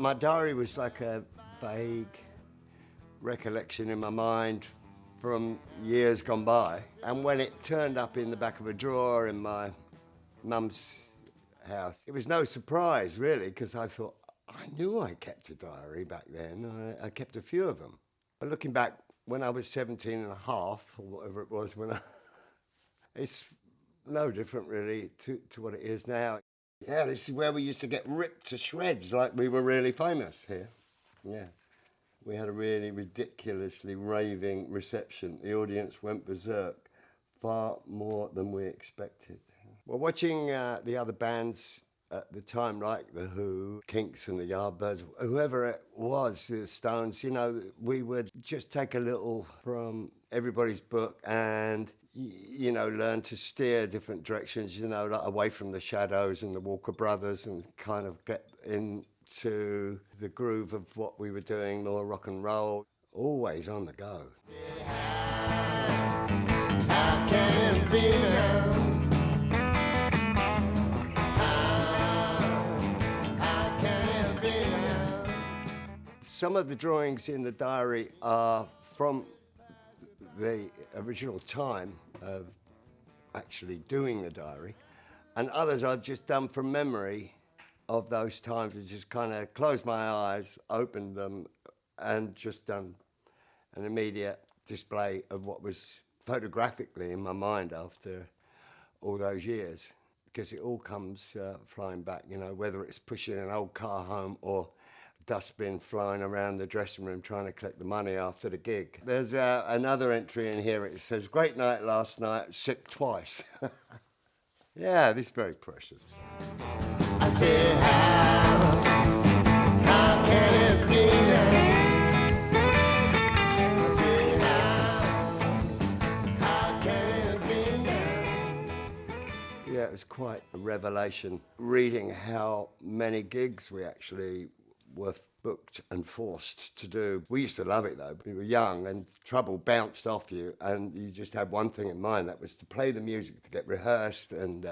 My diary was like a vague recollection in my mind from years gone by. And when it turned up in the back of a drawer in my mum's house, it was no surprise, really, because I thought, I knew I kept a diary back then. I kept a few of them. But looking back, when I was 17 and a half, or whatever it was, it's no different, really, to what it is now. Yeah, this is where we used to get ripped to shreds like we were really famous here. Yeah. We had a really ridiculously raving reception. The audience went berserk, far more than we expected. Well, watching the other bands at the time, like The Who, Kinks and the Yardbirds, whoever it was, the Stones, you know, we would just take a little from everybody's book and, you know, learn to steer different directions, you know, like away from the Shadows and the Walker Brothers and kind of get into the groove of what we were doing, more rock and roll, always on the go. How can it be now? Some of the drawings in the diary are from the original time of actually doing the diary, and others I've just done from memory of those times. I just kind of closed my eyes, opened them, and just done an immediate display of what was photographically in my mind after all those years, because it all comes flying back, you know, whether it's pushing an old car home or dustbin flying around the dressing room trying to collect the money after the gig. There's another entry in here. It says, "Great night last night, sick twice." Yeah, this is very precious. I said, how can it be now? I said, how can it be now? Yeah, it was quite a revelation reading how many gigs we actually were booked and forced to do. We used to love it though. We were young and trouble bounced off you and you just had one thing in mind, that was to play the music, to get rehearsed and,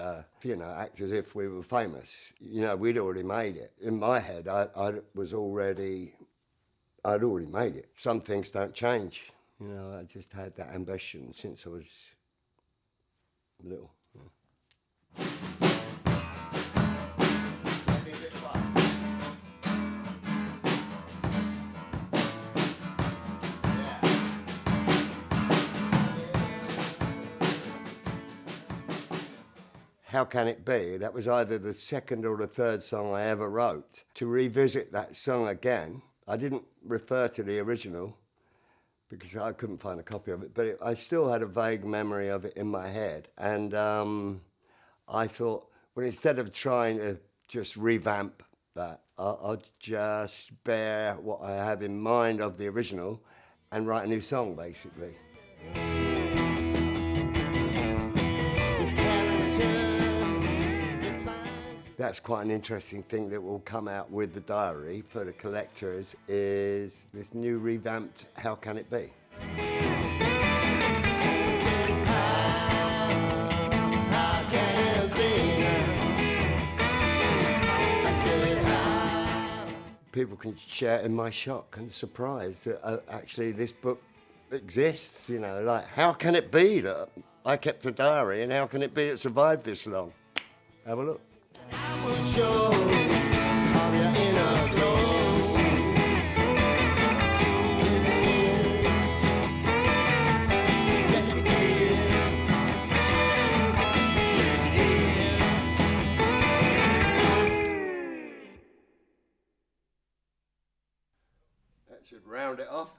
you know, act as if we were famous. You know, we'd already made it. In my head, I'd already made it. Some things don't change. You know, I just had that ambition since I was little. Yeah. How Can It Be? That was either the second or the third song I ever wrote. To revisit that song again, I didn't refer to the original because I couldn't find a copy of it, but I still had a vague memory of it in my head. And I thought, well, instead of trying to just revamp that, I'll just bear what I have in mind of the original and write a new song, basically. That's quite an interesting thing that will come out with the diary for the collectors, is this new revamped How Can It Be? People can share in my shock and surprise that actually this book exists, you know, like how can it be that I kept a diary and how can it be it survived this long? Have a look. I will show of your inner glow. Yes, it is. Yes, it is. That should round it off.